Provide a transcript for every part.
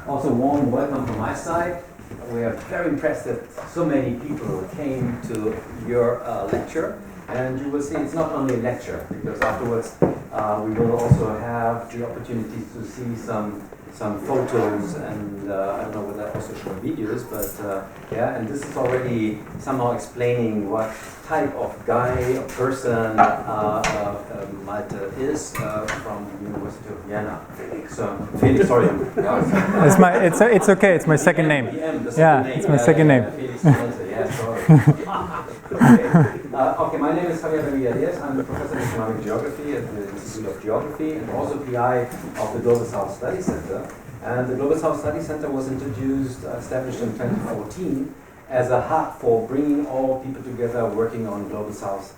Also, warm welcome from my side. We are very impressed that so many people came to your lecture, and you will see it's not only a lecture, because afterwards we will also have the opportunity to see some photos, and I don't know whether also show videos, but yeah, and this is already somehow explaining what type of guy or person Malte is from the University of Vienna. So, Felix, sorry. It's okay, it's my second name. It's my second name. Felix Dorn, yeah, sorry. Okay, my name is Javier Benitez. I'm a professor of economic geography at the Institute of Geography and also PI of the Global South Study Center. And the Global South Study Center was established in 2014 as a hub for bringing all people together working on Global South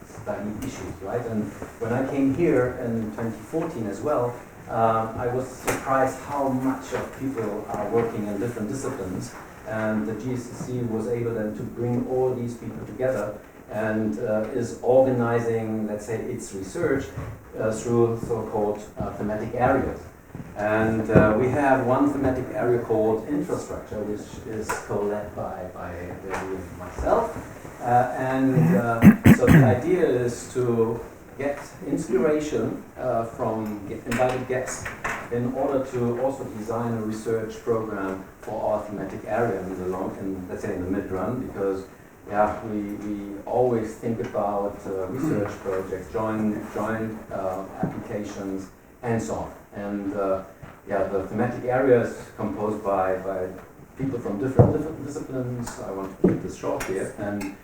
study issues, right? And when I came here in 2014 as well, I was surprised how much of people are working in different disciplines, and the GSSC was able then to bring all these people together and is organizing, let's say, its research through so-called thematic areas. And we have one thematic area called infrastructure, which is co-led by myself. So the idea is to get inspiration from invited guests in order to also design a research program for our thematic area let's say in the mid-run, because we always think about research projects, joint applications, and so on. And the thematic area is composed by people from different disciplines. I want to keep this short here. And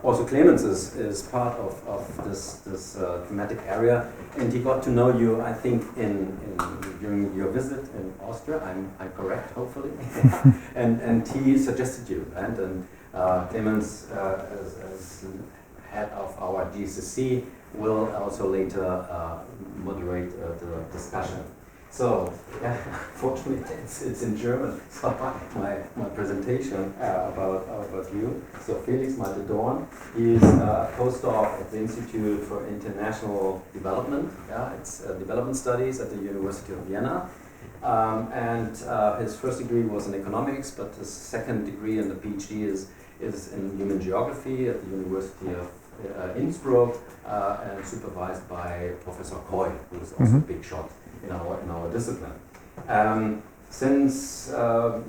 also Clemens is part of this thematic area, and he got to know you, I think, during your visit in Austria. I'm correct, hopefully. and he suggested you, right? And Clemens, as head of our GSSC, will also later moderate the discussion. So, fortunately, it's in German. So my presentation about you. So Felix Dorn, he's a postdoc at the Institute for International Development. It's development studies at the University of Vienna. And his first degree was in economics, but his second degree and the PhD is in human geography at the University of Innsbruck, and supervised by Professor Koy, who is also a big shot in our discipline. Since in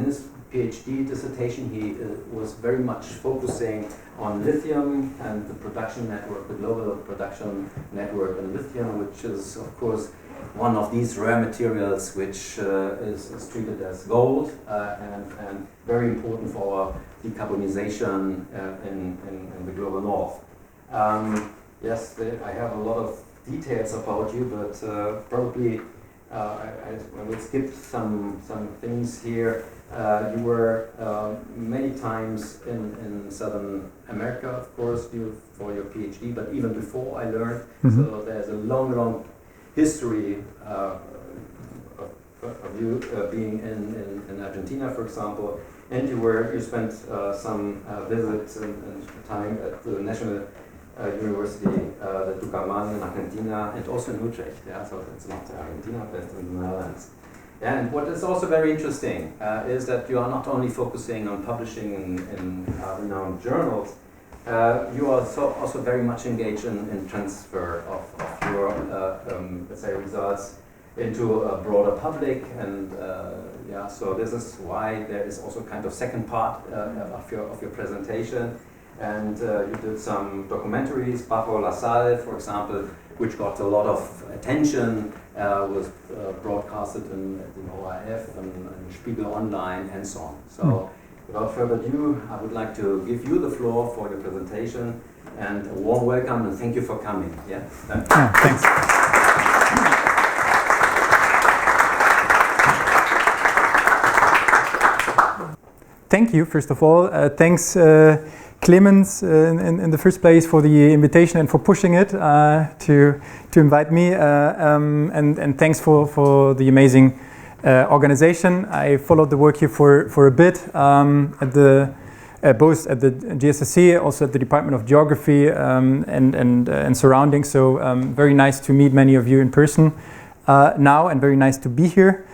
his PhD dissertation, he was very much focusing on lithium and the production network, the global production network in lithium, which is of course one of these rare materials which is treated as gold and very important for decarbonization in the global north. I have a lot of details about you, but probably I will skip some things here. You were many times in Southern America, of course, for your PhD, but even before I learned, so there's a long history of you being in Argentina, for example, and you spent some visits and time at the National University, the Tucumán in Argentina, and also in Utrecht. So it's not Argentina, but in the Netherlands. And what is also very interesting is that you are not only focusing on publishing in renowned journals. You are also very much engaged in transfer of your let's say results into a broader public, and so this is why there is also kind of second part of your presentation. And you did some documentaries, Bajo la Sal, for example, which got a lot of attention, was broadcasted in ORF and Spiegel Online and so on. So without further ado, I would like to give you the floor for your presentation, and a warm welcome and thank you for coming. Thanks. Thank you, first of all. Thanks, Clemens, in the first place, for the invitation and for pushing it to invite me. And thanks for the amazing organization. I followed the work here for a bit both at the GSSC, also at the Department of Geography and surroundings. So very nice to meet many of you in person now, and very nice to be here.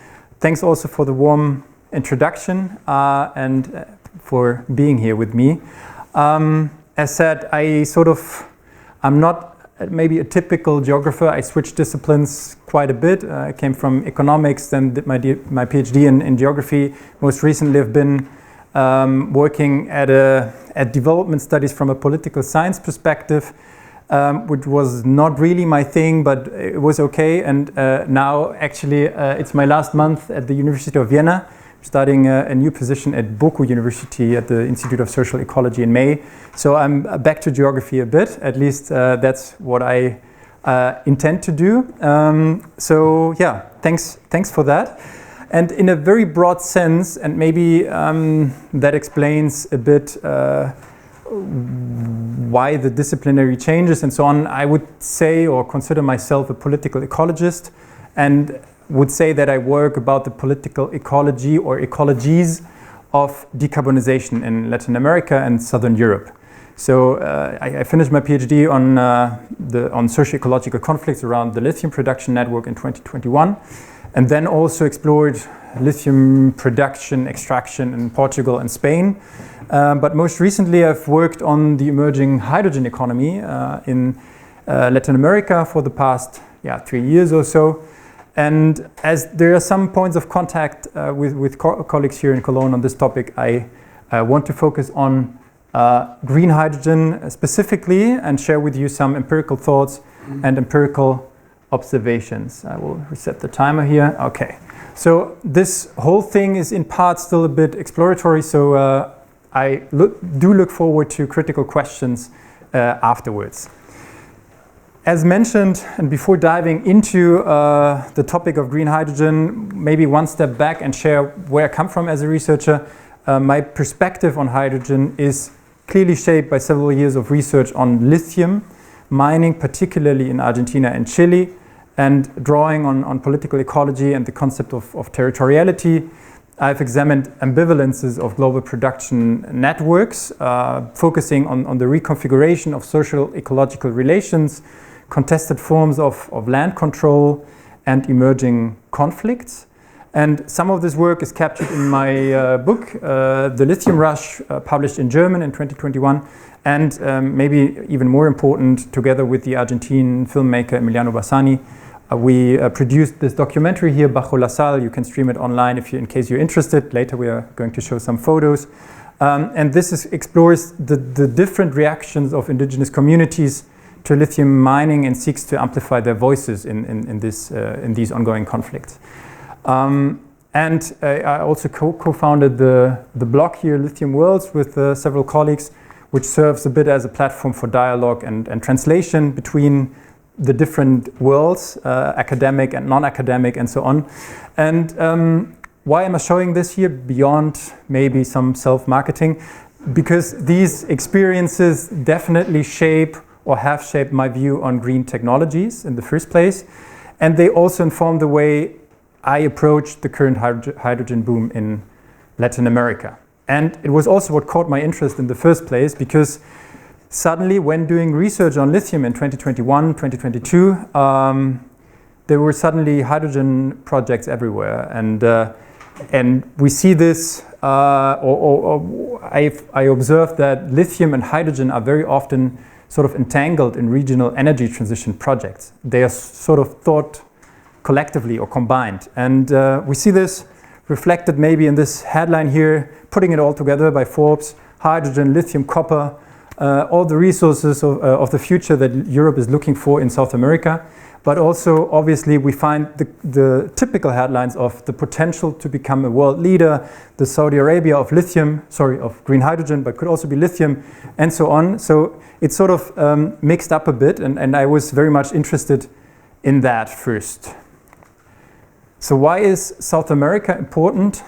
thanks also for the warm introduction and for being here with me. As said, I'm not maybe a typical geographer. I switched disciplines quite a bit. I came from economics, then did my PhD in geography. Most recently I've been working at development studies from a political science perspective, which was not really my thing, but it was okay. And now actually it's my last month at the University of Vienna, starting a new position at Boku University at the Institute of Social Ecology in May. So I'm back to geography a bit, at least that's what I intend to do. So yeah, thanks for that. And in a very broad sense, and maybe that explains a bit why the disciplinary changes and so on, I would say or consider myself a political ecologist, and would say that I work about the political ecology or ecologies of decarbonization in Latin America and Southern Europe. So I finished my PhD on socio-ecological conflicts around the lithium production network in 2021, and then also explored lithium production, extraction in Portugal and Spain. But most recently I've worked on the emerging hydrogen economy in Latin America for the past 3 years or so. And as there are some points of contact with colleagues here in Cologne on this topic, I want to focus on green hydrogen specifically and share with you some empirical thoughts and empirical observations. I will reset the timer here. Okay. So this whole thing is in part still a bit exploratory, so I do look forward to critical questions afterwards. As mentioned, and before diving into the topic of green hydrogen, maybe one step back and share where I come from as a researcher. My perspective on hydrogen is clearly shaped by several years of research on lithium mining, particularly in Argentina and Chile, and drawing on political ecology and the concept of territoriality. I've examined ambivalences of global production networks, focusing on the reconfiguration of social ecological relations, contested forms of land control, and emerging conflicts. And some of this work is captured in my book, The Lithium Rush, published in German in 2021, and maybe even more important, together with the Argentine filmmaker Emiliano Bassani, we produced this documentary here, Bajo la Sal. You can stream it online in case you're interested. Later we are going to show some photos. And this explores the different reactions of indigenous communities to lithium mining and seeks to amplify their voices in these ongoing conflicts. And I also co-founded the blog here, Lithium Worlds, with several colleagues, which serves a bit as a platform for dialogue and translation between the different worlds, academic and non-academic and so on. And why am I showing this here beyond maybe some self-marketing? Because these experiences definitely shape or have shaped my view on green technologies in the first place. And they also inform the way I approach the current hydrogen boom in Latin America. And it was also what caught my interest in the first place, because suddenly when doing research on lithium in 2021, 2022, there were suddenly hydrogen projects everywhere. And we see this, I observed that lithium and hydrogen are very often sort of entangled in regional energy transition projects. They are sort of thought collectively or combined. And we see this reflected maybe in this headline here, putting it all together by Forbes: hydrogen, lithium, copper, all the resources of the future that Europe is looking for in South America. But also, obviously, we find the typical headlines of the potential to become a world leader, the Saudi Arabia of of green hydrogen, but could also be lithium, and so on. So it's sort of mixed up a bit, and I was very much interested in that first. So why is South America important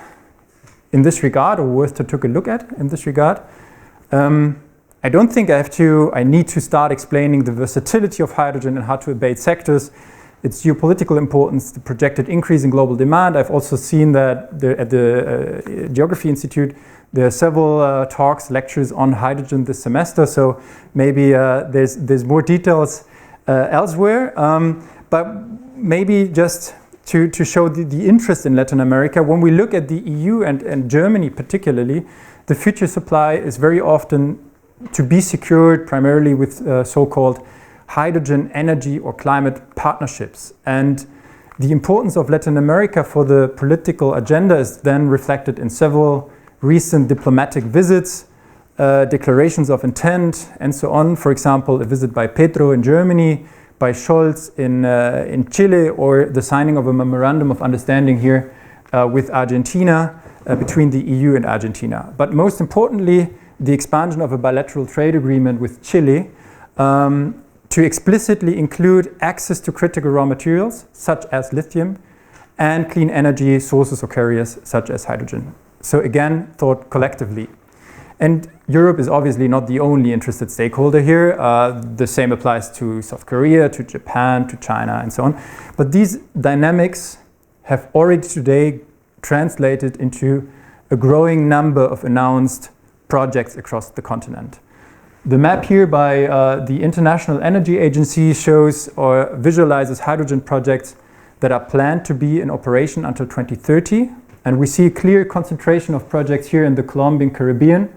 in this regard, or worth to take a look at in this regard? I don't think I need to start explaining the versatility of hydrogen and how to abate sectors, its geopolitical importance, the projected increase in global demand. I've also seen that at the Geography Institute, there are several talks, lectures on hydrogen this semester, so maybe there's more details elsewhere. But maybe just to show the interest in Latin America, when we look at the EU and Germany particularly, the future supply is very often to be secured primarily with so-called hydrogen, energy or climate partnerships. And the importance of Latin America for the political agenda is then reflected in several recent diplomatic visits, declarations of intent and so on. For example, a visit by Petro in Germany, by Scholz in Chile, or the signing of a memorandum of understanding here with Argentina, between the EU and Argentina. But most importantly, the expansion of a bilateral trade agreement with Chile to explicitly include access to critical raw materials such as lithium and clean energy sources or carriers such as hydrogen. So again, thought collectively. And Europe is obviously not the only interested stakeholder here. The same applies to South Korea, to Japan, to China, and so on. But these dynamics have already today translated into a growing number of announced projects across the continent. The map here by the International Energy Agency shows or visualizes hydrogen projects that are planned to be in operation until 2030. And we see a clear concentration of projects here in the Colombian Caribbean,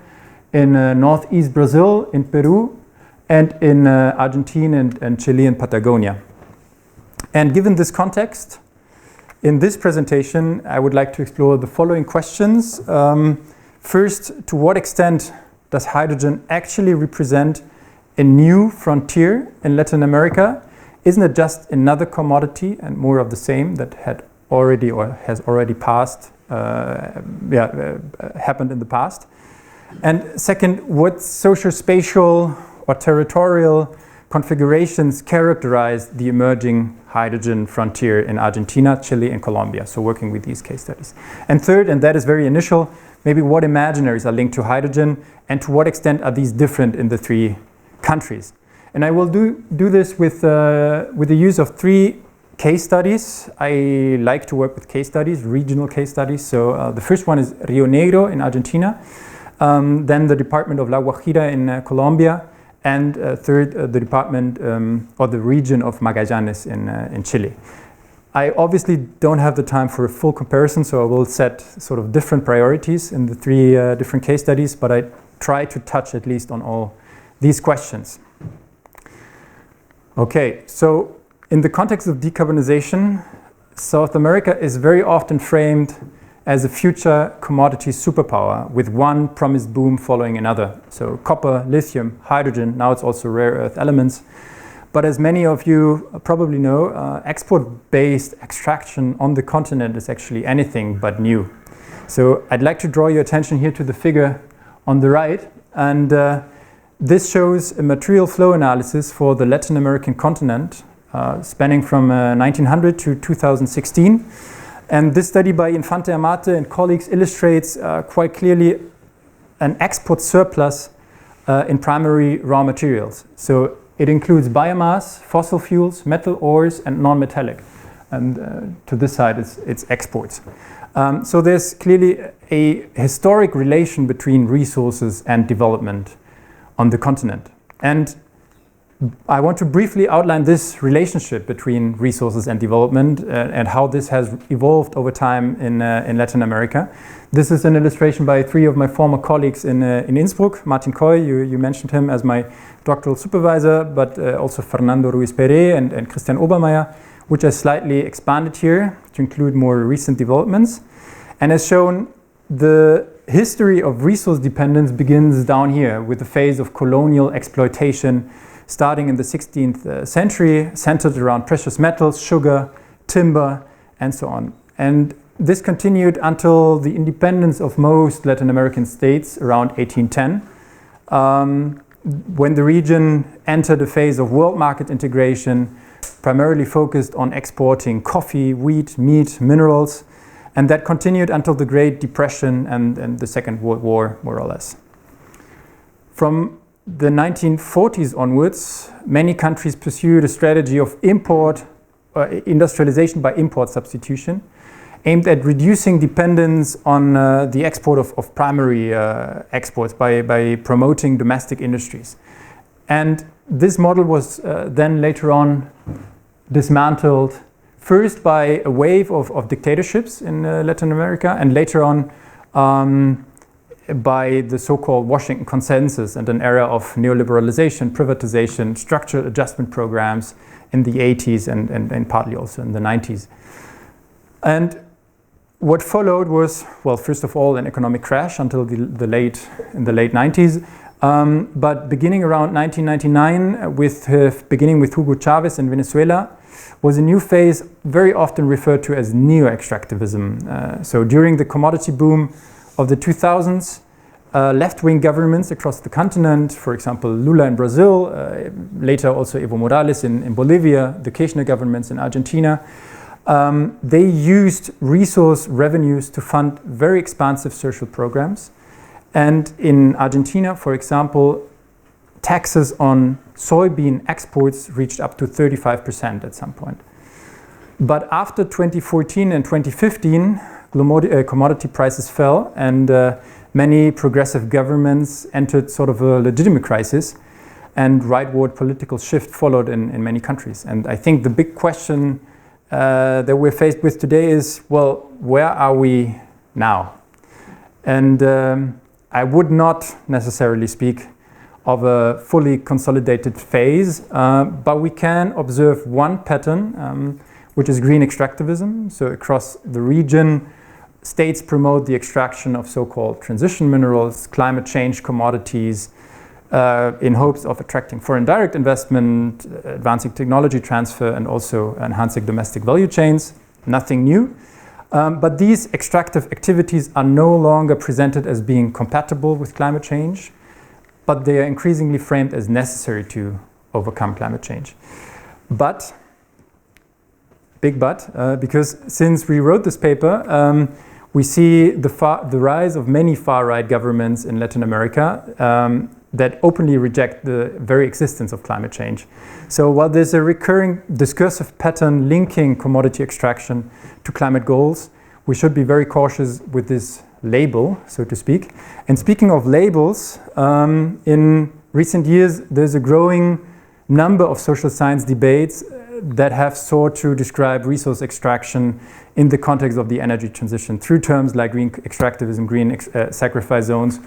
in northeast Brazil, in Peru, and in Argentina and Chile and Patagonia. And given this context, in this presentation, I would like to explore the following questions. First, to what extent does hydrogen actually represent a new frontier in Latin America? Isn't it just another commodity and more of the same that had already or has already passed, happened in the past? And second, what socio-spatial or territorial configurations characterize the emerging hydrogen frontier in Argentina, Chile, and Colombia? So working with these case studies. And third, and that is very initial, maybe what imaginaries are linked to hydrogen and to what extent are these different in the three countries? And I will do this with the use of three case studies. I like to work with case studies, regional case studies. So the first one is Rio Negro in Argentina, then the Department of La Guajira in Colombia, and third, the department or the region of Magallanes in Chile. I obviously don't have the time for a full comparison, so I will set sort of different priorities in the three different case studies, but I try to touch at least on all these questions. Okay, so in the context of decarbonization, South America is very often framed as a future commodity superpower with one promised boom following another. So copper, lithium, hydrogen, now it's also rare earth elements. But as many of you probably know, export-based extraction on the continent is actually anything but new. So I'd like to draw your attention here to the figure on the right. And this shows a material flow analysis for the Latin American continent, spanning from 1900 to 2016. And this study by Infante Amate and colleagues illustrates quite clearly an export surplus in primary raw materials. So it includes biomass, fossil fuels, metal ores, and non-metallic. And to this side, it's exports. So there's clearly a historic relation between resources and development on the continent. And I want to briefly outline this relationship between resources and development and how this has evolved over time in Latin America. This is an illustration by three of my former colleagues in Innsbruck. Martin Coy, you mentioned him as my doctoral supervisor, but also Fernando Ruiz-Pérez and Christian Obermeier, which I slightly expanded here to include more recent developments. And as shown, the history of resource dependence begins down here with the phase of colonial exploitation starting in the 16th century, centered around precious metals, sugar, timber, and so on. And this continued until the independence of most Latin American states around 1810, when the region entered a phase of world market integration, primarily focused on exporting coffee, wheat, meat, minerals, and that continued until the Great Depression and the Second World War, more or less. From the 1940s onwards, many countries pursued a strategy of industrialization by import substitution, aimed at reducing dependence on the export of primary exports by promoting domestic industries. And this model was then later on dismantled first by a wave of dictatorships in Latin America, and later on by the so-called Washington Consensus and an era of neoliberalization, privatization, structural adjustment programs in the 80s and partly also in the 90s. And what followed was, well, first of all, an economic crash until in the late 90s. But beginning around 1999, beginning with Hugo Chavez in Venezuela, was a new phase very often referred to as neo-extractivism. So during the commodity boom of the 2000s, left-wing governments across the continent, for example, Lula in Brazil, later also Evo Morales in Bolivia, the Kirchner governments in Argentina, they used resource revenues to fund very expansive social programs. And in Argentina, for example, taxes on soybean exports reached up to 35% at some point. But after 2014 and 2015, commodity prices fell, and many progressive governments entered sort of a legitimate crisis, and rightward political shift followed in many countries. And I think the big question that we're faced with today is, well, where are we now? And I would not necessarily speak of a fully consolidated phase, but we can observe one pattern, which is green extractivism. So across the region, states promote the extraction of so-called transition minerals, climate change commodities, in hopes of attracting foreign direct investment, advancing technology transfer, and also enhancing domestic value chains. Nothing new. But these extractive activities are no longer presented as being compatible with climate change, but they are increasingly framed as necessary to overcome climate change. But, big but, because since we wrote this paper, we see the rise of many far-right governments in Latin America that openly reject the very existence of climate change. So while there's a recurring discursive pattern linking commodity extraction to climate goals, we should be very cautious with this label, so to speak. And speaking of labels, in recent years, there's a growing number of social science debates that have sought to describe resource extraction in the context of the energy transition through terms like green extractivism, green sacrifice zones,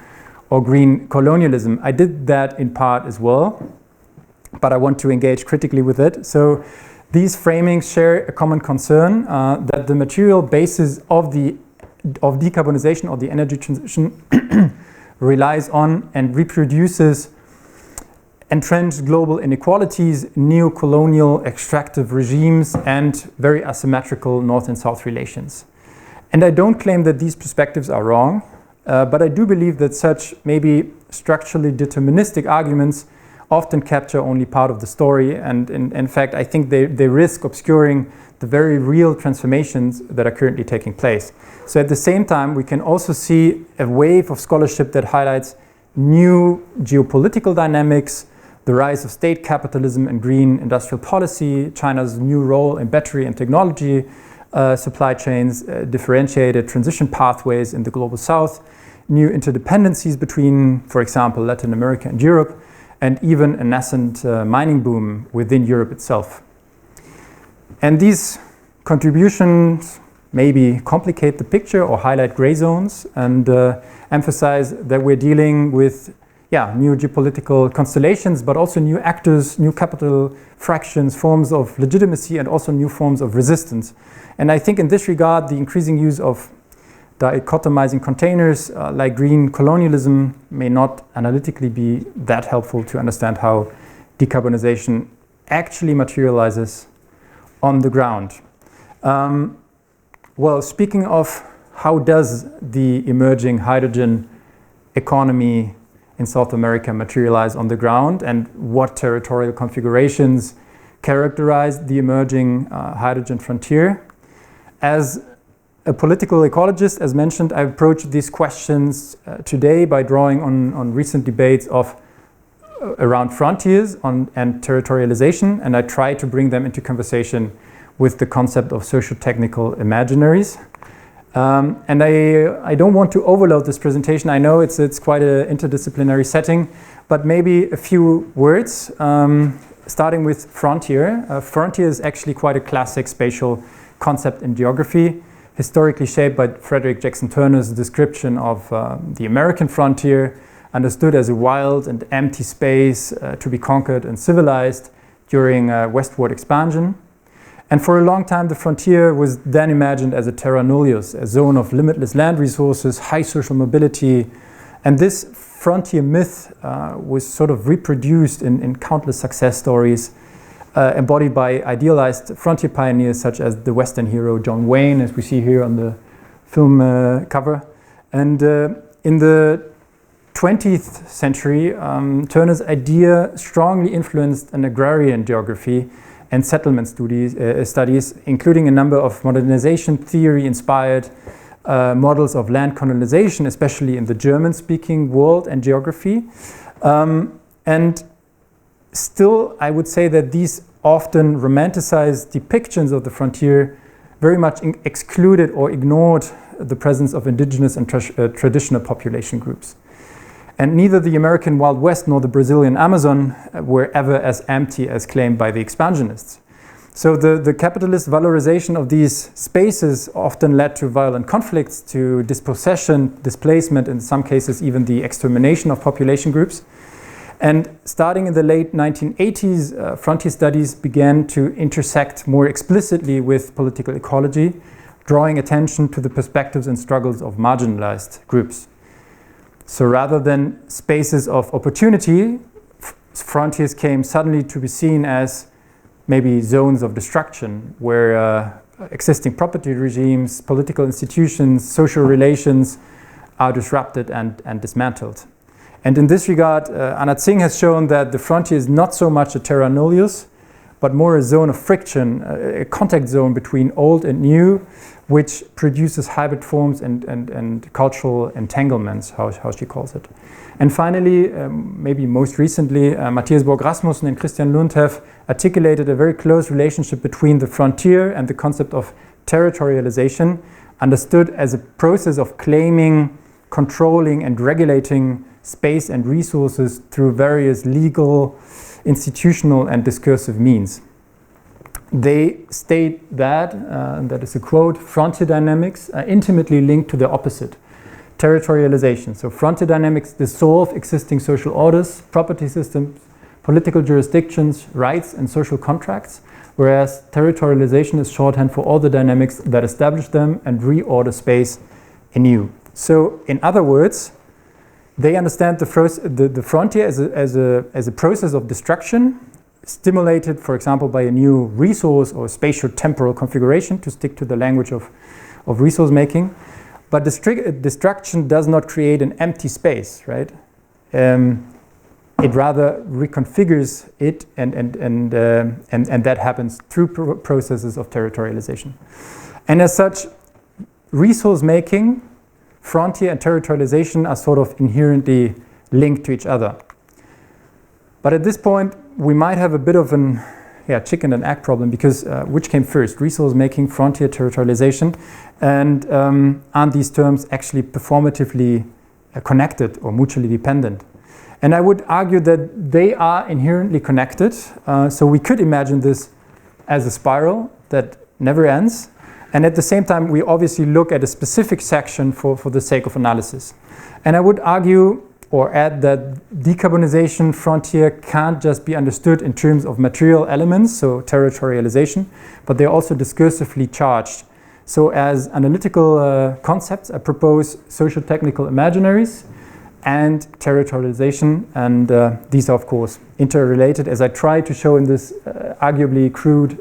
or green colonialism. I did that in part as well, but I want to engage critically with it. So these framings share a common concern that the material basis of decarbonization or the energy transition relies on and reproduces entrenched global inequalities, neo-colonial extractive regimes, and very asymmetrical North and South relations. And I don't claim that these perspectives are wrong, but I do believe that such maybe structurally deterministic arguments often capture only part of the story, and in fact I think they risk obscuring the very real transformations that are currently taking place. So at the same time, we can also see a wave of scholarship that highlights new geopolitical dynamics, the rise of state capitalism and green industrial policy, China's new role in battery and technology supply chains, differentiated transition pathways in the global south, new interdependencies between, for example, Latin America and Europe, and even a nascent mining boom within Europe itself. And these contributions maybe complicate the picture or highlight gray zones and emphasize that we're dealing with new geopolitical constellations, but also new actors, new capital fractions, forms of legitimacy, and also new forms of resistance. And I think in this regard, the increasing use of dichotomizing containers like green colonialism may not analytically be that helpful to understand how decarbonization actually materializes on the ground. Well, speaking of how does the emerging hydrogen economy in South America materialize on the ground, and what territorial configurations characterize the emerging hydrogen frontier. As a political ecologist, as mentioned, I approach these questions today by drawing on recent debates around frontiers and territorialization, and I try to bring them into conversation with the concept of socio-technical imaginaries. And I don't want to overload this presentation. I know it's quite an interdisciplinary setting, but maybe a few words starting with frontier. Frontier is actually quite a classic spatial concept in geography, historically shaped by Frederick Jackson Turner's description of the American frontier, understood as a wild and empty space to be conquered and civilized during westward expansion. And for a long time, the frontier was then imagined as a terra nullius, a zone of limitless land resources, high social mobility. And this frontier myth was sort of reproduced in countless success stories, embodied by idealized frontier pioneers such as the Western hero John Wayne, as we see here on the film cover. And in the 20th century, Turner's idea strongly influenced an agrarian geography and settlement studies, including a number of modernization theory-inspired models of land colonization, especially in the German-speaking world and geography. And still, I would say that these often romanticized depictions of the frontier very much excluded or ignored the presence of indigenous and traditional population groups. And neither the American Wild West nor the Brazilian Amazon were ever as empty as claimed by the expansionists. So the capitalist valorization of these spaces often led to violent conflicts, to dispossession, displacement, in some cases even the extermination of population groups. And starting in the late 1980s, frontier studies began to intersect more explicitly with political ecology, drawing attention to the perspectives and struggles of marginalized groups. So rather than spaces of opportunity, frontiers came suddenly to be seen as maybe zones of destruction, where existing property regimes, political institutions, social relations are disrupted and dismantled. And in this regard, Anat Singh has shown that the frontier is not so much a terra nullius, but more a zone of friction, a contact zone between old and new, which produces hybrid forms and cultural entanglements, how she calls it. And finally, maybe most recently, Matthias Borg Rasmussen and Christian Lund have articulated a very close relationship between the frontier and the concept of territorialization, understood as a process of claiming, controlling, and regulating space and resources through various legal, institutional, and discursive means. They state that, and that is a quote, frontier dynamics are intimately linked to the opposite, territorialization. So frontier dynamics dissolve existing social orders, property systems, political jurisdictions, rights, and social contracts, whereas territorialization is shorthand for all the dynamics that establish them and reorder space anew. So in other words, they understand the frontier as a process of destruction, stimulated, for example, by a new resource or spatio-temporal configuration, to stick to the language of resource making. But destruction does not create an empty space, right? It rather reconfigures it, and that happens through processes of territorialization. And as such, resource making, frontier and territorialization are sort of inherently linked to each other. But at this point, we might have a bit of an chicken and egg problem, because which came first, resource making, frontier, territorialization, and aren't these terms actually performatively connected or mutually dependent? And I would argue that they are inherently connected, so we could imagine this as a spiral that never ends, and at the same time we obviously look at a specific section for the sake of analysis. And I would argue or add that decarbonization frontier can't just be understood in terms of material elements, so territorialization, but they're also discursively charged. So as analytical concepts, I propose social technical imaginaries and territorialization, and these are of course interrelated, as I try to show in this arguably crude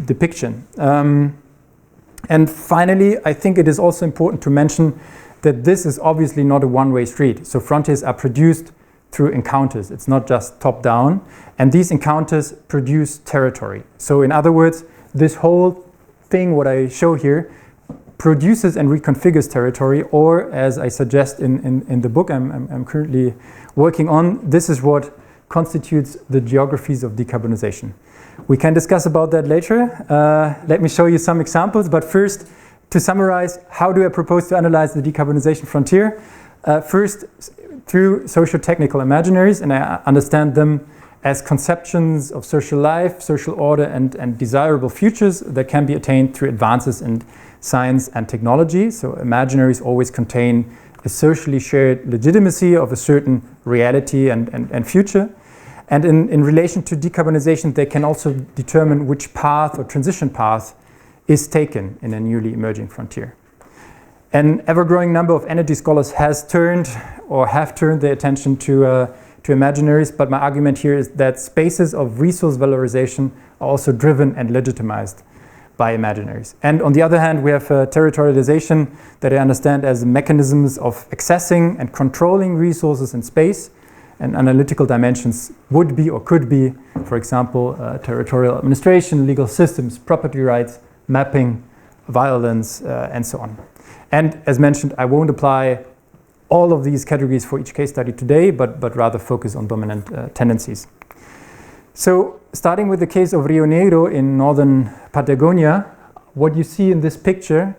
depiction. And finally, I think it is also important to mention that this is obviously not a one-way street. So frontiers are produced through encounters. It's not just top-down. And these encounters produce territory. So in other words, this whole thing, what I show here, produces and reconfigures territory, or as I suggest in the book I'm currently working on, this is what constitutes the geographies of decarbonization. We can discuss about that later. Let me show you some examples, but first, to summarize, how do I propose to analyze the decarbonization frontier? First, through socio-technical imaginaries, and I understand them as conceptions of social life, social order, and desirable futures that can be attained through advances in science and technology. So imaginaries always contain a socially shared legitimacy of a certain reality and future. And in relation to decarbonization, they can also determine which path or transition path is taken in a newly emerging frontier. An ever-growing number of energy scholars have turned their attention to imaginaries, but my argument here is that spaces of resource valorization are also driven and legitimized by imaginaries. And on the other hand, we have territorialization that I understand as mechanisms of accessing and controlling resources in space, and analytical dimensions would be or could be, for example, territorial administration, legal systems, property rights, mapping, violence, and so on. And as mentioned, I won't apply all of these categories for each case study today, but rather focus on dominant tendencies. So starting with the case of Rio Negro in northern Patagonia, what you see in this picture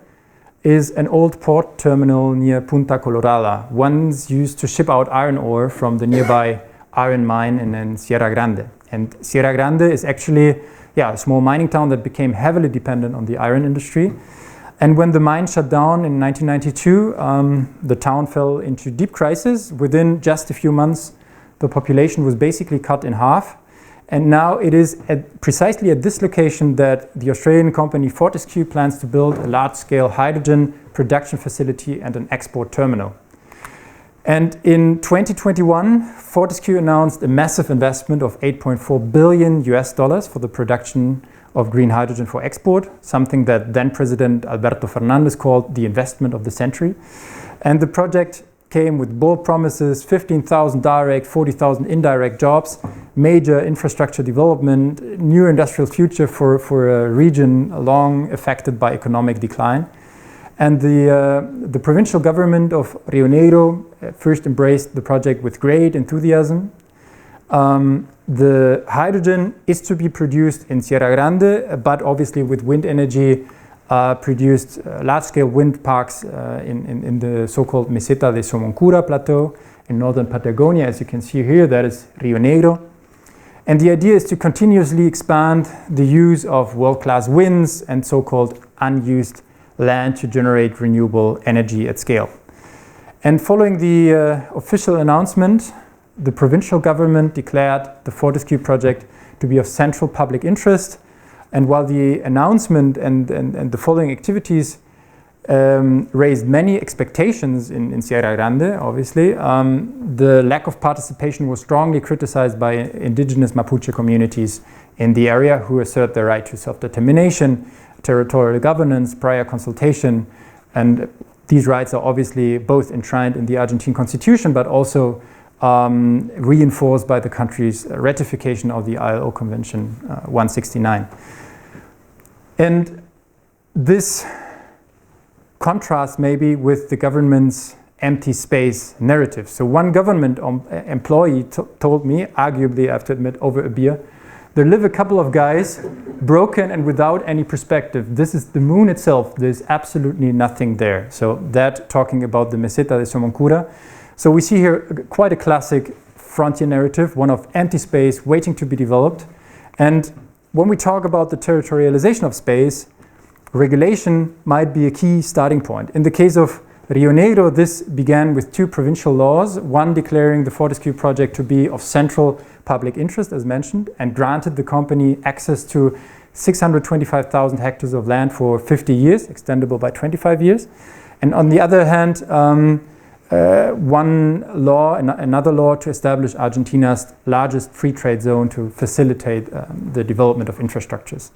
is an old port terminal near Punta Colorada, once used to ship out iron ore from the nearby iron mine in Sierra Grande. And Sierra Grande is actually a small mining town that became heavily dependent on the iron industry. And when the mine shut down in 1992, the town fell into deep crisis. Within just a few months, the population was basically cut in half. And now it is precisely at this location that the Australian company Fortescue plans to build a large-scale hydrogen production facility and an export terminal. And in 2021, Fortescue announced a massive investment of $8.4 billion for the production of green hydrogen for export, something that then President Alberto Fernandez called the investment of the century. And the project came with bold promises: 15,000 direct, 40,000 indirect jobs, major infrastructure development, new industrial future for a region long affected by economic decline. And the provincial government of Rio Negro first embraced the project with great enthusiasm. The hydrogen is to be produced in Sierra Grande, but obviously with wind energy produced large-scale wind parks in the so-called Meseta de Somoncura plateau in northern Patagonia. As you can see here, that is Rio Negro. And the idea is to continuously expand the use of world-class winds and so-called unused land to generate renewable energy at scale. And following the official announcement, the provincial government declared the Fortescue project to be of central public interest. And while the announcement and the following activities raised many expectations in Sierra Grande, obviously, the lack of participation was strongly criticized by indigenous Mapuche communities in the area, who assert their right to self-determination, territorial governance, prior consultation. And these rights are obviously both enshrined in the Argentine constitution, but also reinforced by the country's ratification of the ILO Convention 169. And this contrasts maybe with the government's empty space narrative. So one government employee told me, arguably I have to admit over a beer, there live a couple of guys broken and without any perspective. This is the moon itself. There's absolutely nothing there. So that, talking about the Meseta de Somoncura. So we see here quite a classic frontier narrative, one of empty space waiting to be developed. And when we talk about the territorialization of space, regulation might be a key starting point. In the case of Rio Negro, this began with two provincial laws, one declaring the Fortescue project to be of central public interest, as mentioned, and granted the company access to 625,000 hectares of land for 50 years, extendable by 25 years. And on the other hand, another law to establish Argentina's largest free trade zone to facilitate the development of infrastructures.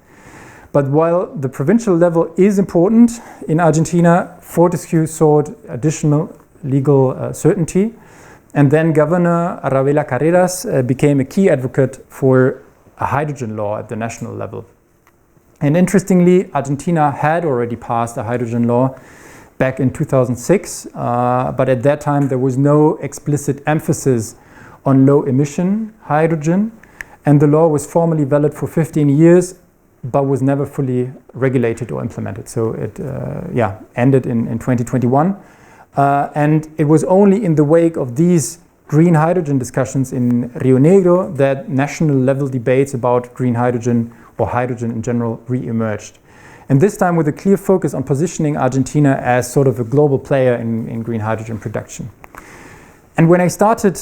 But while the provincial level is important in Argentina, Fortescue sought additional legal certainty. And then Governor Aravela Carreras became a key advocate for a hydrogen law at the national level. And interestingly, Argentina had already passed a hydrogen law back in 2006, but at that time there was no explicit emphasis on low emission hydrogen, and the law was formally valid for 15 years, but was never fully regulated or implemented. So it ended in 2021. And it was only in the wake of these green hydrogen discussions in Rio Negro that national level debates about green hydrogen or hydrogen in general re-emerged. And this time with a clear focus on positioning Argentina as sort of a global player in green hydrogen production. And when I started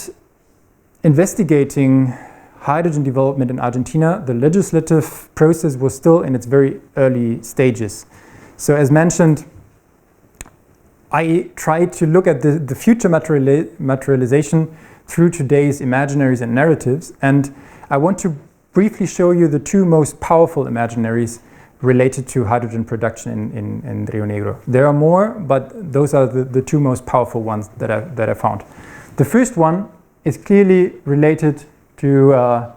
investigating hydrogen development in Argentina, the legislative process was still in its very early stages. So as mentioned, I tried to look at the future materialization through today's imaginaries and narratives, and I want to briefly show you the two most powerful imaginaries related to hydrogen production in Rio Negro. There are more, but those are the two most powerful ones that I found. The first one is clearly related to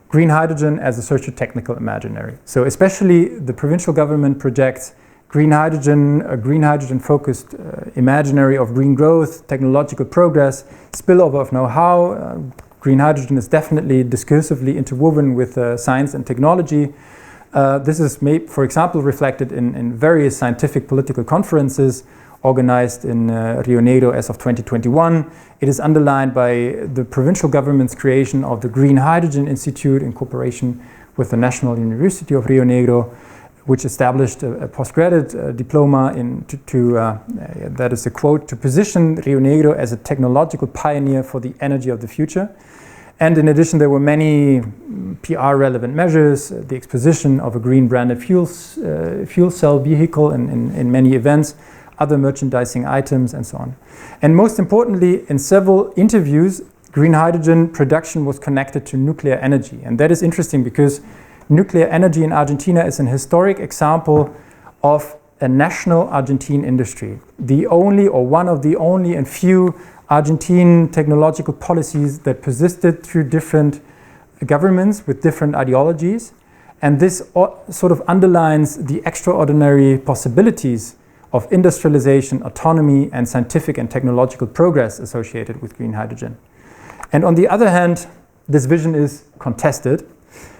green hydrogen as a socio-technical imaginary. So especially the provincial government projects green hydrogen, a green hydrogen-focused imaginary of green growth, technological progress, spillover of know-how. Green hydrogen is definitely discursively interwoven with science and technology. This is, for example, reflected in various scientific political conferences organized in Rio Negro as of 2021. It is underlined by the provincial government's creation of the Green Hydrogen Institute in cooperation with the National University of Rio Negro, which established a postgraduate diploma that is a quote, to position Rio Negro as a technological pioneer for the energy of the future. And in addition, there were many PR relevant measures, the exposition of a green branded fuel cell vehicle in many events, other merchandising items, and so on. And most importantly, in several interviews, green hydrogen production was connected to nuclear energy. And that is interesting because nuclear energy in Argentina is an historic example of a national Argentine industry. The only, or one of the only and few Argentine technological policies that persisted through different governments with different ideologies. And this sort of underlines the extraordinary possibilities of industrialization, autonomy, and scientific and technological progress associated with green hydrogen. And on the other hand, this vision is contested,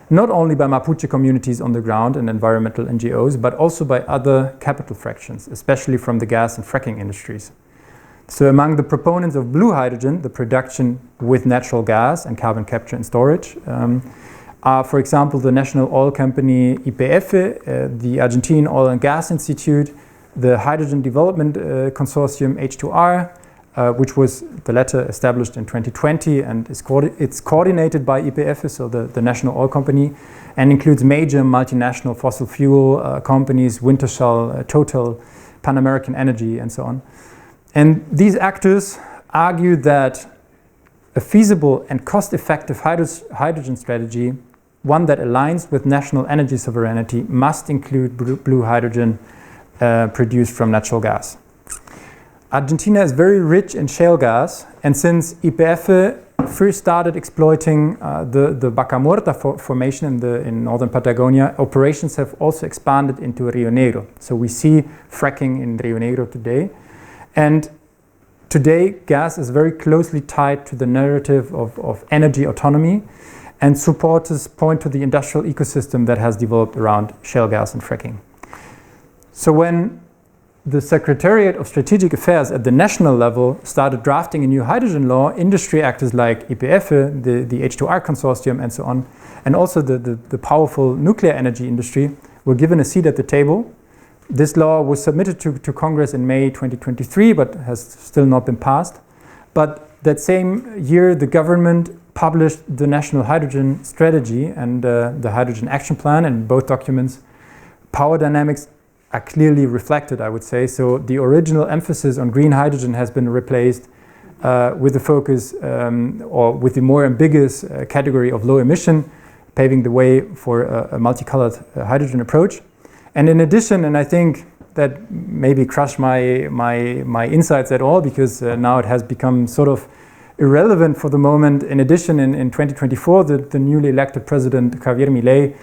not only by Mapuche communities on the ground and environmental NGOs, but also by other capital fractions, especially from the gas and fracking industries. So among the proponents of blue hydrogen, the production with natural gas and carbon capture and storage, are, for example, the national oil company YPF, the Argentine Oil and Gas Institute, the Hydrogen Development Consortium H2R, which was the latter established in 2020 and it's coordinated by YPF, so the national oil company, and includes major multinational fossil fuel companies, Wintershall, Total, Pan American Energy, and so on. And these actors argue that a feasible and cost-effective hydrogen strategy, one that aligns with national energy sovereignty, must include blue hydrogen produced from natural gas. Argentina is very rich in shale gas, and since YPF first started exploiting the Vaca Muerta formation in northern Patagonia, operations have also expanded into Rio Negro. So we see fracking in Rio Negro today. And today, gas is very closely tied to the narrative of energy autonomy, and supporters point to the industrial ecosystem that has developed around shale gas and fracking. So when the Secretariat of Strategic Affairs at the national level started drafting a new hydrogen law, industry actors like YPF, the H2R consortium, and so on, and also the powerful nuclear energy industry were given a seat at the table. This law was submitted to Congress in May 2023, but has still not been passed. But that same year, the government published the National Hydrogen Strategy and the Hydrogen Action Plan, and in both documents, power dynamics are clearly reflected, I would say. So the original emphasis on green hydrogen has been replaced with the focus or with the more ambiguous category of low emission, paving the way for a multicolored hydrogen approach. And in addition, and I think that maybe crushed my insights at all, because now it has become sort of irrelevant for the moment. In addition, in 2024, the newly elected president, Javier Milei,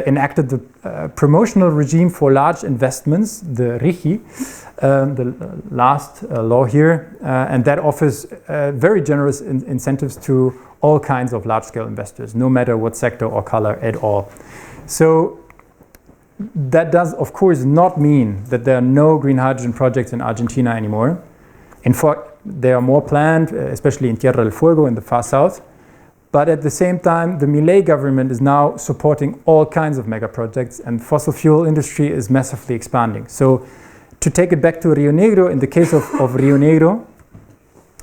enacted the promotional regime for large investments, the RIGI, the last law here, and that offers very generous incentives to all kinds of large-scale investors, no matter what sector or color at all. So that does, of course, not mean that there are no green hydrogen projects in Argentina anymore. In fact, there are more planned, especially in Tierra del Fuego in the far south. But at the same time, the Milei government is now supporting all kinds of mega projects, and fossil fuel industry is massively expanding. So to take it back to Rio Negro, in the case of Rio Negro,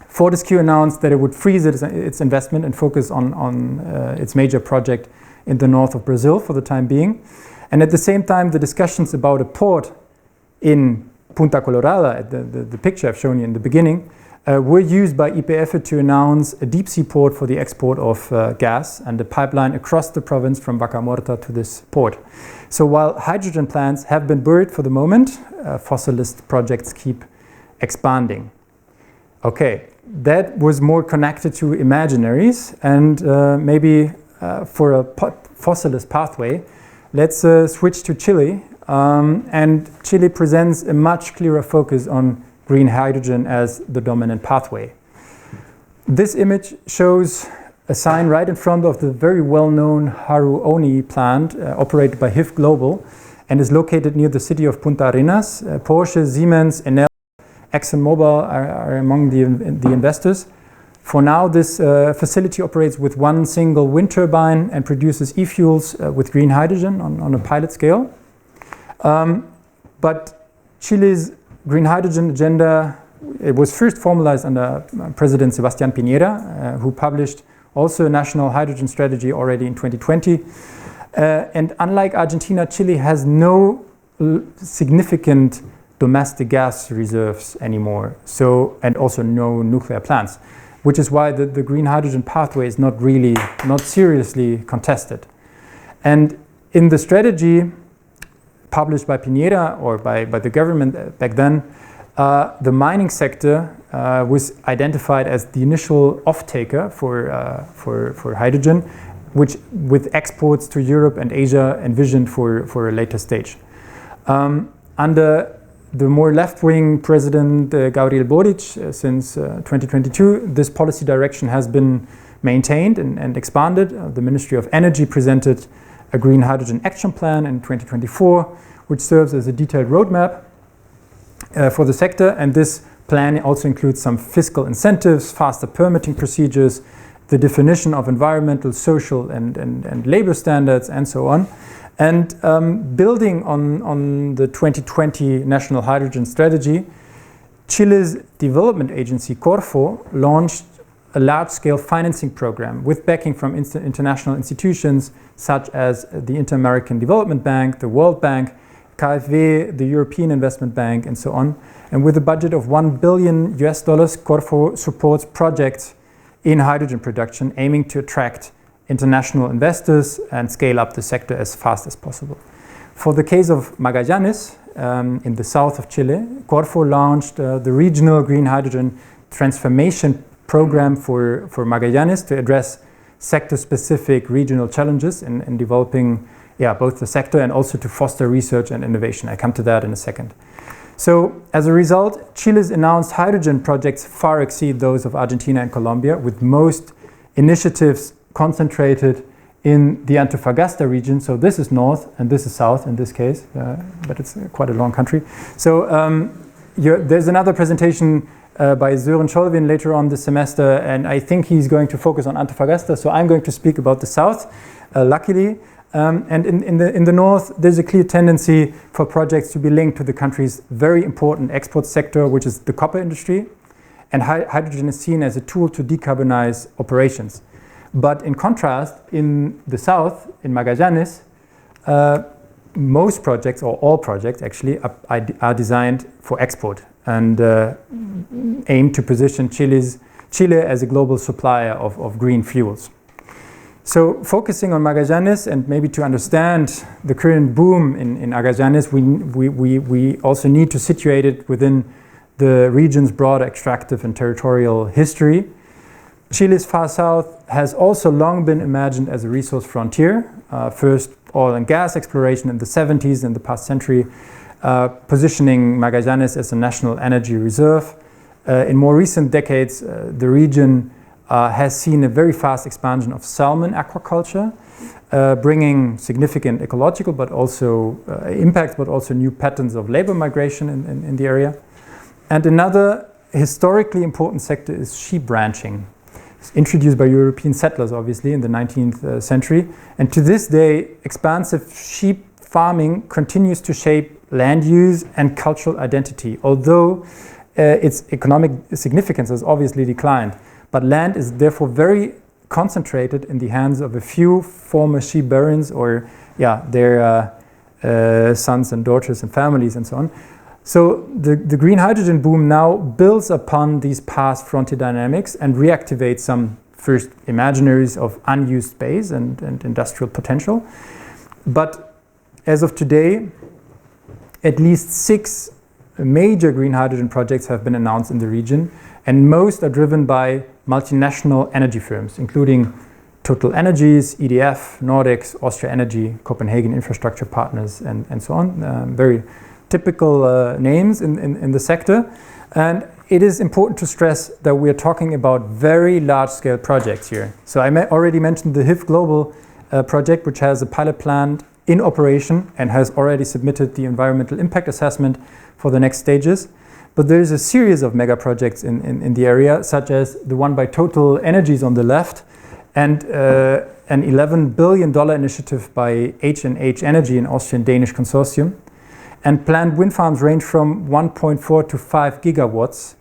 Fortescue announced that it would freeze its investment and focus on its major project in the north of Brazil for the time being. And at the same time, the discussions about a port in Punta Colorada, the picture I've shown you in the beginning, were used by YPF to announce a deep sea port for the export of gas and a pipeline across the province from Vaca Muerta to this port. So while hydrogen plants have been buried for the moment, fossilist projects keep expanding. Okay, that was more connected to imaginaries, and maybe for a fossilist pathway, let's switch to Chile. And Chile presents a much clearer focus on green hydrogen as the dominant pathway. This image shows a sign right in front of the very well-known Haru Oni plant operated by HIF Global and is located near the city of Punta Arenas. Porsche, Siemens, Enel, ExxonMobil are among the investors. For now, this facility operates with one single wind turbine and produces e-fuels with green hydrogen on a pilot scale. But Chile's green hydrogen agenda, it was first formalized under President Sebastián Piñera, who published also a national hydrogen strategy already in 2020. And unlike Argentina, Chile has no significant domestic gas reserves anymore, and also no nuclear plants, which is why the green hydrogen pathway is not seriously contested. And in the strategy published by Piñera or by the government back then, the mining sector was identified as the initial off-taker for hydrogen, which with exports to Europe and Asia envisioned for a later stage. Under the more left-wing President Gabriel Boric, since 2022, this policy direction has been maintained and expanded. The Ministry of Energy presented a Green Hydrogen Action Plan in 2024, which serves as a detailed roadmap for the sector. And this plan also includes some fiscal incentives, faster permitting procedures, the definition of environmental, social, and labor standards, and so on. And building on the 2020 National Hydrogen Strategy, Chile's development agency, Corfo, launched a large-scale financing program with backing from international institutions such as the Inter-American Development Bank, the World Bank, KfW, the European Investment Bank, and so on. And with a budget of $1 billion, Corfo supports projects in hydrogen production, aiming to attract international investors and scale up the sector as fast as possible. For the case of Magallanes, in the south of Chile, Corfo launched the regional green hydrogen transformation program for Magallanes to address sector-specific regional challenges in developing both the sector and also to foster research and innovation. I come to that in a second. So as a result, Chile's announced hydrogen projects far exceed those of Argentina and Colombia, with most initiatives concentrated in the Antofagasta region. So this is north and this is south in this case, but it's quite a long country. So there's another presentation by Sören Scholvin later on this semester, and I think he's going to focus on Antofagasta. So I'm going to speak about the south, luckily. And in the north, there's a clear tendency for projects to be linked to the country's very important export sector, which is the copper industry. And hydrogen is seen as a tool to decarbonize operations. But in contrast, in the south, in Magallanes, most projects, or all projects actually, are designed for export and aim to position Chile as a global supplier of green fuels. So focusing on Magallanes, and maybe to understand the current boom in Magallanes, we also need to situate it within the region's broader extractive and territorial history. Chile's far south has also long been imagined as a resource frontier. First oil and gas exploration in the 70s in the past century, positioning Magallanes as a national energy reserve. In more recent decades, the region has seen a very fast expansion of salmon aquaculture, bringing significant ecological but also impacts, but also new patterns of labor migration in the area. And another historically important sector is sheep ranching. It's introduced by European settlers, obviously, in the 19th century. And to this day, expansive sheep farming continues to shape land use and cultural identity, although its economic significance has obviously declined. But land is therefore very concentrated in the hands of a few former sheep barons or their sons and daughters and families and so on. So the green hydrogen boom now builds upon these past frontier dynamics and reactivates some first imaginaries of unused space and industrial potential. But as of today, at least 6 major green hydrogen projects have been announced in the region, and most are driven by multinational energy firms, including Total Energies, EDF, Nordex, Austria Energy, Copenhagen Infrastructure Partners, and so on. Very typical names in the sector. And it is important to stress that we are talking about very large-scale projects here. So I already mentioned the HIF Global project, which has a pilot plant in operation and has already submitted the environmental impact assessment for the next stages. But there is a series of mega projects in the area, such as the one by Total Energies on the left, and an $11 billion initiative by H&H Energy, an Austrian-Danish consortium. And planned wind farms range from 1.4 to 5 gigawatts.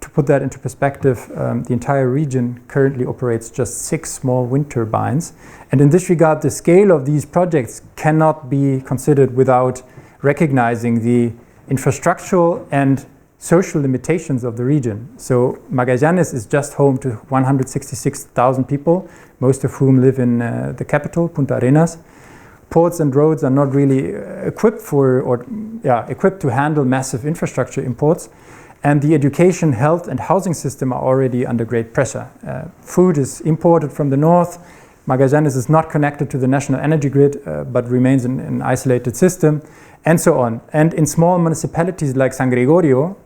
To put that into perspective, the entire region currently operates just 6 small wind turbines. And in this regard, the scale of these projects cannot be considered without recognizing the infrastructural and social limitations of the region. So Magallanes is just home to 166,000 people, most of whom live in the capital, Punta Arenas. Ports and roads are not really equipped to handle massive infrastructure imports. And the education, health, and housing system are already under great pressure. Food is imported from the north. Magallanes is not connected to the national energy grid, but remains an isolated system, and so on. And in small municipalities like San Gregorio,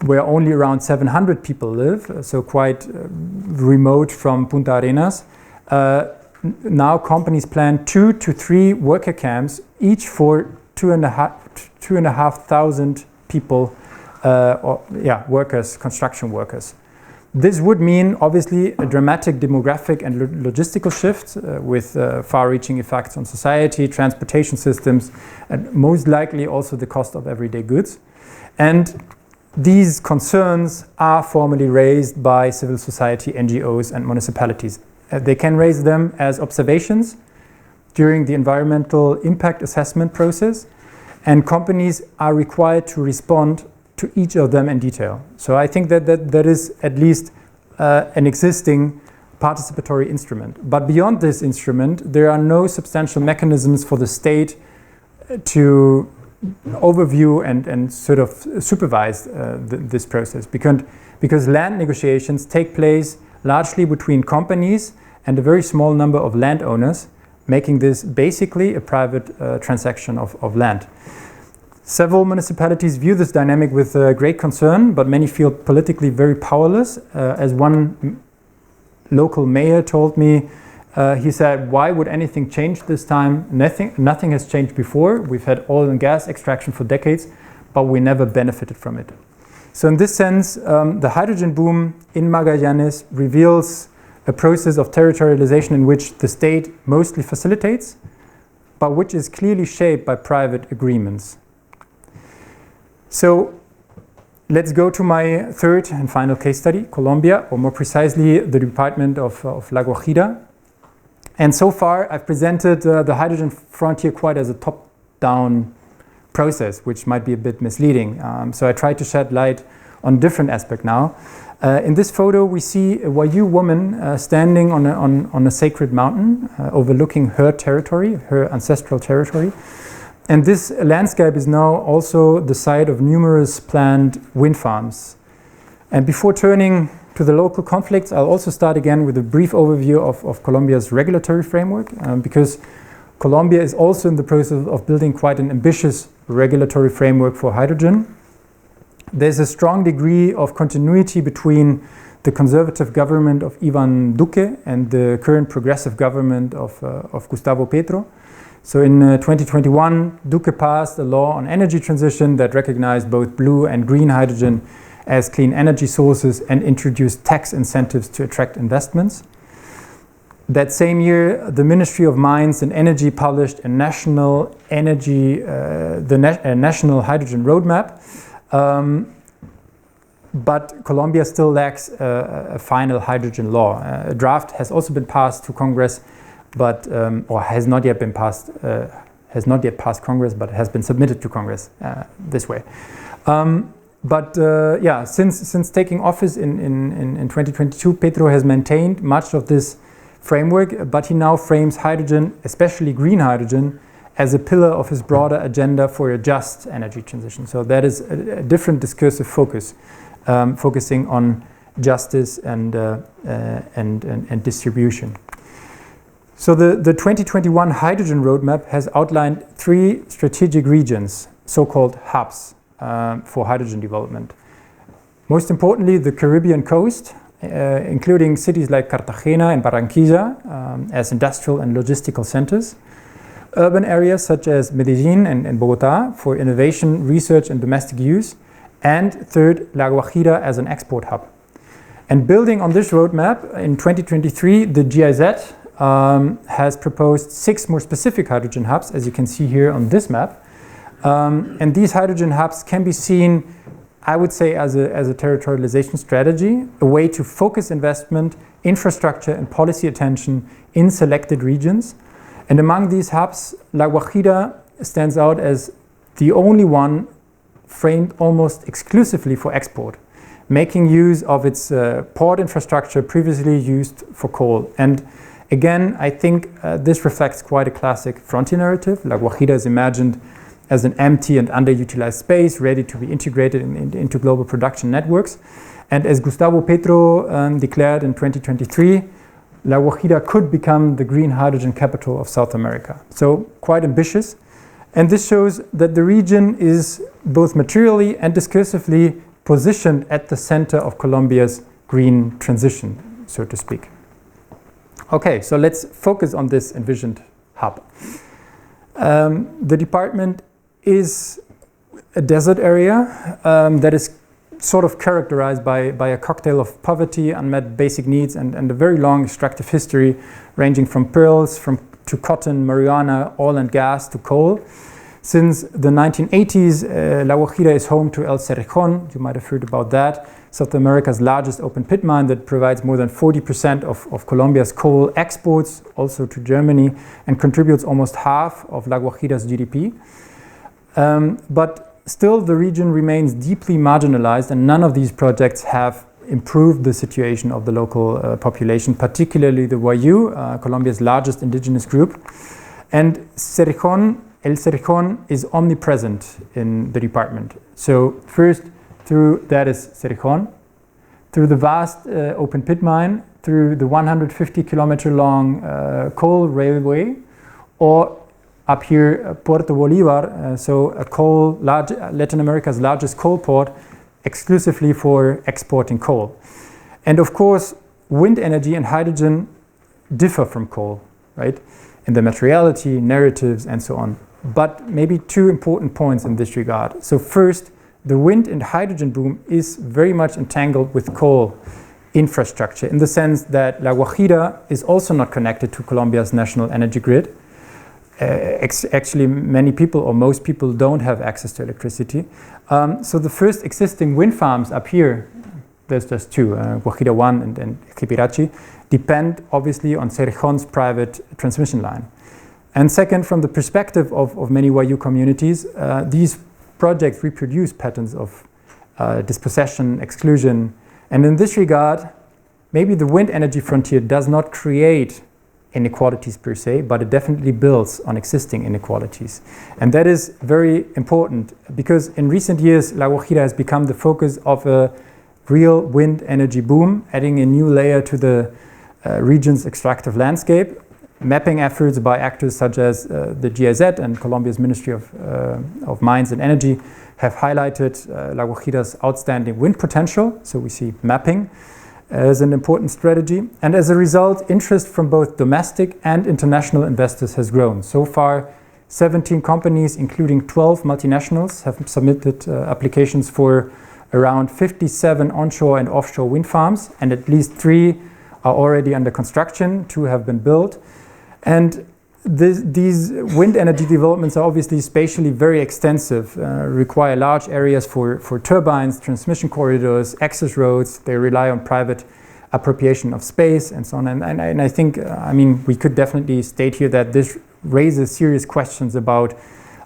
where only around 700 people live, so quite remote from Punta Arenas, now companies plan 2 to 3 worker camps, each for 2,500 people, workers, construction workers. This would mean, obviously, a dramatic demographic and logistical shift with far-reaching effects on society, transportation systems, and most likely also the cost of everyday goods. And these concerns are formally raised by civil society, NGOs, and municipalities. They can raise them as observations during the environmental impact assessment process, and companies are required to respond to each of them in detail. So I think that is at least an existing participatory instrument. But beyond this instrument, there are no substantial mechanisms for the state to overview and sort of supervise this process, because land negotiations take place largely between companies and a very small number of landowners, making this basically a private transaction of land. Several municipalities view this dynamic with great concern, but many feel politically very powerless. As one local mayor told me, he said, "Why would anything change this time? Nothing has changed before. We've had oil and gas extraction for decades, but we never benefited from it." So in this sense, the hydrogen boom in Magallanes reveals a process of territorialization in which the state mostly facilitates, but which is clearly shaped by private agreements. So let's go to my third and final case study, Colombia, or more precisely, the department of La Guajira. And so far, I've presented the hydrogen frontier quite as a top-down process, which might be a bit misleading. So I try to shed light on different aspects now. In this photo, we see a Wayuu woman standing on a sacred mountain, overlooking her territory, her ancestral territory. And this landscape is now also the site of numerous planned wind farms. And before turning to the local conflicts, I'll also start again with a brief overview of Colombia's regulatory framework, because Colombia is also in the process of building quite an ambitious regulatory framework for hydrogen. There's a strong degree of continuity between the conservative government of Iván Duque and the current progressive government of Gustavo Petro. So in 2021, Duque passed a law on energy transition that recognized both blue and green hydrogen as clean energy sources and introduced tax incentives to attract investments. That same year, the Ministry of Mines and Energy published a national national hydrogen roadmap, but Colombia still lacks a final hydrogen law. A draft has also been passed to Congress, but or has not yet passed Congress, but has been submitted to Congress this way. Since taking office in 2022, Petro has maintained much of this framework, but he now frames hydrogen, especially green hydrogen, as a pillar of his broader agenda for a just energy transition. So that is a different discursive focus, focusing on justice and distribution. So the 2021 hydrogen roadmap has outlined 3 strategic regions, so-called hubs, for hydrogen development. Most importantly, the Caribbean coast, including cities like Cartagena and Barranquilla as industrial and logistical centers. Urban areas such as Medellin and Bogota for innovation, research and domestic use. And third, La Guajira as an export hub. And building on this roadmap, in 2023, the GIZ has proposed 6 more specific hydrogen hubs, as you can see here on this map. And these hydrogen hubs can be seen, I would say, as a territorialization strategy, a way to focus investment, infrastructure and policy attention in selected regions. And among these hubs, La Guajira stands out as the only one framed almost exclusively for export, making use of its port infrastructure previously used for coal. And again, I think this reflects quite a classic frontier narrative. La Guajira is imagined as an empty and underutilized space ready to be integrated into global production networks. And as Gustavo Petro declared in 2023, La Guajira could become the green hydrogen capital of South America. So quite ambitious. And this shows that the region is both materially and discursively positioned at the center of Colombia's green transition, so to speak. Okay, so let's focus on this envisioned hub. The department is a desert area that is sort of characterized by a cocktail of poverty, unmet basic needs, and a very long extractive history ranging from pearls to cotton, marijuana, oil and gas to coal. Since the 1980s, La Guajira is home to El Cerrejón. You might have heard about that. South America's largest open pit mine that provides more than 40% of Colombia's coal exports, also to Germany, and contributes almost half of La Guajira's GDP. But still, the region remains deeply marginalized, and none of these projects have improved the situation of the local population, particularly the Wayuu, Colombia's largest indigenous group. And El Cerrejón is omnipresent in the department. So first, through the vast open pit mine, through the 150-kilometer long coal railway, or up here, Puerto Bolívar, so Latin America's largest coal port, exclusively for exporting coal. And of course, wind energy and hydrogen differ from coal, right? In the materiality, narratives, and so on. But maybe 2 important points in this regard. So first, the wind and hydrogen boom is very much entangled with coal infrastructure, in the sense that La Guajira is also not connected to Colombia's national energy grid. Actually, many people or most people don't have access to electricity. So the first existing wind farms up here, there's just 2, Guajira 1 and Jipirachi, depend obviously on Cerrejón's private transmission line. And second, from the perspective of many Wayuu communities, these projects reproduce patterns of dispossession, exclusion. And in this regard, maybe the wind energy frontier does not create inequalities per se, but it definitely builds on existing inequalities. And that is very important because in recent years, La Guajira has become the focus of a real wind energy boom, adding a new layer to the region's extractive landscape. Mapping efforts by actors such as the GIZ and Colombia's Ministry of Mines and Energy have highlighted La Guajira's outstanding wind potential. So we see mapping. as an important strategy. And as a result, interest from both domestic and international investors has grown. So far, 17 companies, including 12 multinationals, have submitted applications for around 57 onshore and offshore wind farms, and at least 3 are already under construction, 2 have been built. And these wind energy developments are obviously spatially very extensive, require large areas for turbines, transmission corridors, access roads. They rely on private appropriation of space and so on. And I think, I mean, we could definitely state here that this raises serious questions about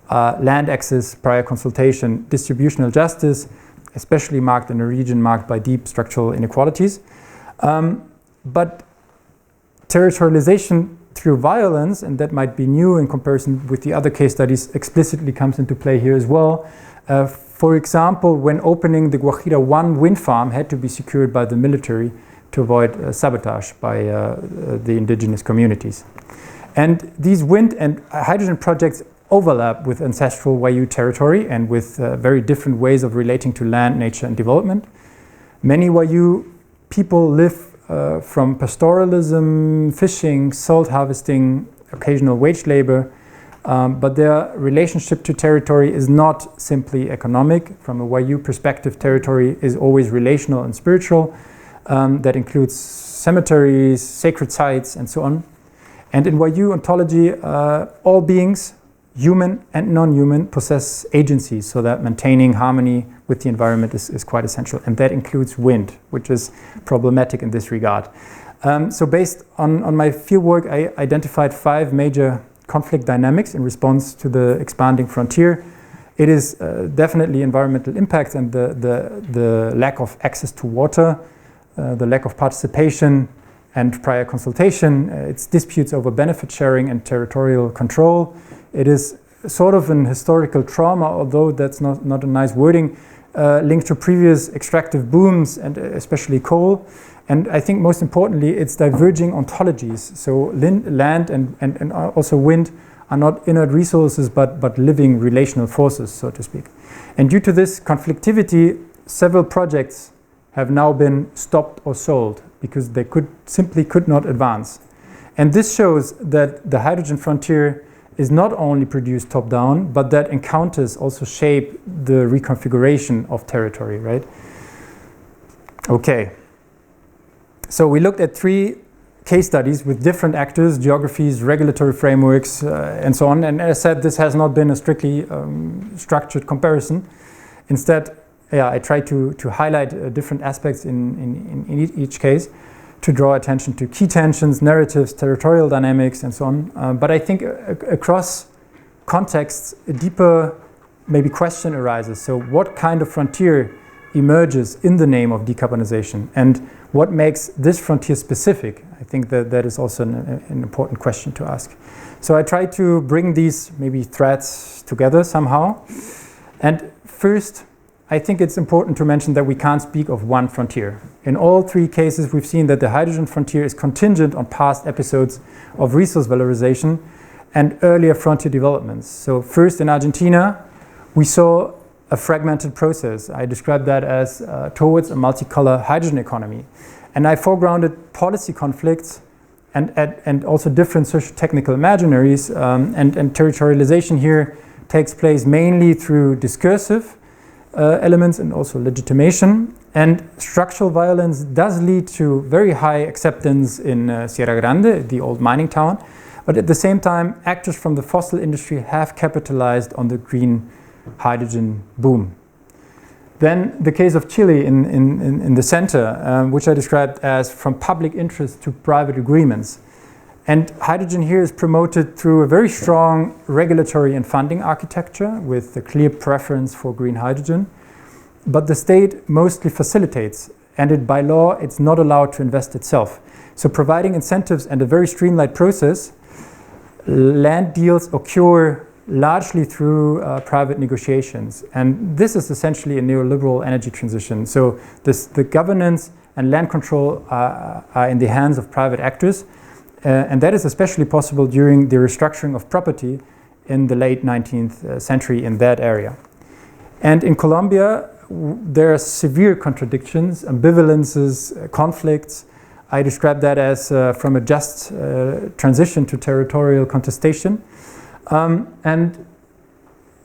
land access, prior consultation, distributional justice, especially marked in a region marked by deep structural inequalities. But territorialization through violence, and that might be new in comparison with the other case studies, explicitly comes into play here as well. For example, when opening the Guajira 1 wind farm had to be secured by the military to avoid sabotage by the indigenous communities. And these wind and hydrogen projects overlap with ancestral Wayuu territory and with very different ways of relating to land, nature, and development. Many Wayuu people live from pastoralism, fishing, salt harvesting, occasional wage labor, but their relationship to territory is not simply economic. From a Wayuu perspective, territory is always relational and spiritual. That includes cemeteries, sacred sites, and so on. And in Wayuu ontology, all beings, human and non-human, possess agency, so that maintaining harmony with the environment is quite essential. And that includes wind, which is problematic in this regard. So based on my fieldwork, I identified 5 major conflict dynamics in response to the expanding frontier. It is definitely environmental impacts and the lack of access to water, the lack of participation and prior consultation. It's disputes over benefit sharing and territorial control. It is sort of an historical trauma, although that's not a nice wording, linked to previous extractive booms and especially coal. And I think most importantly, it's diverging ontologies. So land and also wind are not inert resources, but living relational forces, so to speak. And due to this conflictivity, several projects have now been stopped or sold because they simply could not advance. And this shows that the hydrogen frontier is not only produced top-down, but that encounters also shape the reconfiguration of territory, right? Okay. So we looked at 3 case studies with different actors, geographies, regulatory frameworks, and so on. And as I said, this has not been a strictly structured comparison. Instead, I try to highlight different aspects in each case to draw attention to key tensions, narratives, territorial dynamics, and so on. But I think across contexts, a deeper maybe question arises. So what kind of frontier emerges in the name of decarbonization? And what makes this frontier specific? I think that is also an important question to ask. So I try to bring these maybe threads together somehow. And first, I think it's important to mention that we can't speak of one frontier. In all 3 cases, we've seen that the hydrogen frontier is contingent on past episodes of resource valorization and earlier frontier developments. So first in Argentina, we saw a fragmented process. I described that as towards a multicolor hydrogen economy. And I foregrounded policy conflicts and also different socio-technical imaginaries. And territorialization here takes place mainly through discursive elements and also legitimation. And structural violence does lead to very high acceptance in Sierra Grande, the old mining town. But at the same time, actors from the fossil industry have capitalized on the green hydrogen boom. Then the case of Chile in the center, which I described as from public interest to private agreements. And hydrogen here is promoted through a very strong regulatory and funding architecture with a clear preference for green hydrogen. But the state mostly facilitates, and by law, it's not allowed to invest itself. So providing incentives and a very streamlined process, land deals occur largely through private negotiations. And this is essentially a neoliberal energy transition. So the governance and land control are in the hands of private actors. And that is especially possible during the restructuring of property in the late 19th century in that area. And in Colombia, there are severe contradictions, ambivalences, conflicts. I describe that as from a just transition to territorial contestation. And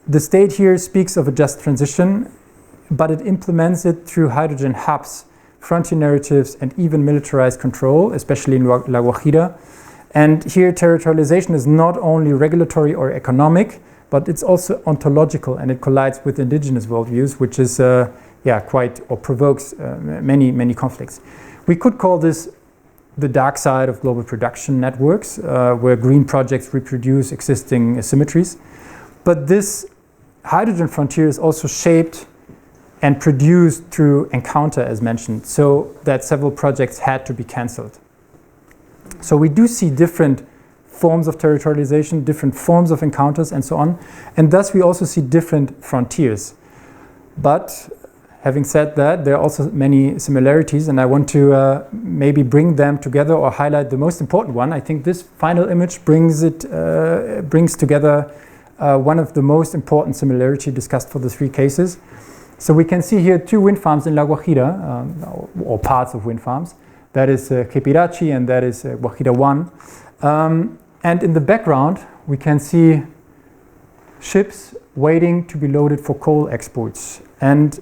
the state here speaks of a just transition, but it implements it through hydrogen hubs, frontier narratives, and even militarized control, especially in La Guajira. And here territorialization is not only regulatory or economic, but it's also ontological, and it collides with indigenous worldviews, which is quite, or provokes many conflicts. We could call this the dark side of global production networks, where green projects reproduce existing asymmetries. But this hydrogen frontier is also shaped and produced through encounter, as mentioned, so that several projects had to be cancelled. So we do see different forms of territorialization, different forms of encounters, and so on. And thus we also see different frontiers. But having said that, there are also many similarities, and I want to maybe bring them together or highlight the most important one. I think this final image brings together one of the most important similarities discussed for the three cases. So we can see here two wind farms in La Guajira, or parts of wind farms. That is Quepirachi, and that is Guajira 1. And in the background, we can see ships waiting to be loaded for coal exports. And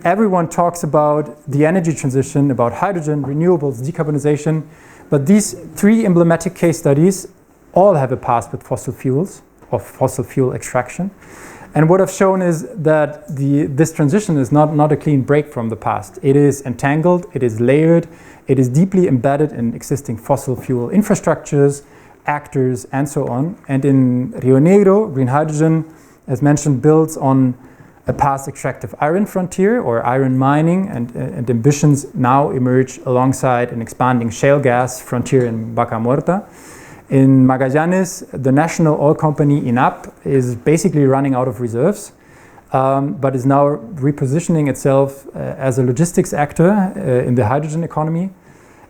everyone talks about the energy transition, about hydrogen, renewables, decarbonization. But these three emblematic case studies all have a past with fossil fuels, or fossil fuel extraction. And what I've shown is that this transition is not a clean break from the past. It is entangled, it is layered, it is deeply embedded in existing fossil fuel infrastructures, actors, and so on. And in Rio Negro, green hydrogen, as mentioned, builds on a past extractive iron frontier, or iron mining, and ambitions now emerge alongside an expanding shale gas frontier in Vaca Muerta. In Magallanes, the national oil company INAP is basically running out of reserves, but is now repositioning itself as a logistics actor in the hydrogen economy.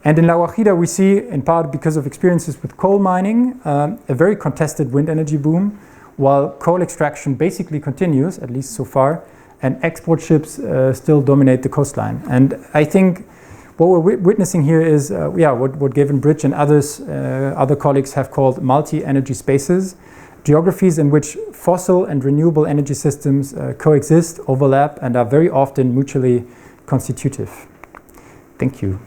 And in La Guajira, we see, in part because of experiences with coal mining, a very contested wind energy boom, while coal extraction basically continues, at least so far, and export ships still dominate the coastline. And I think what we're witnessing here is what Gavin Bridge and other colleagues have called multi-energy spaces, geographies in which fossil and renewable energy systems coexist, overlap, and are very often mutually constitutive. Thank you.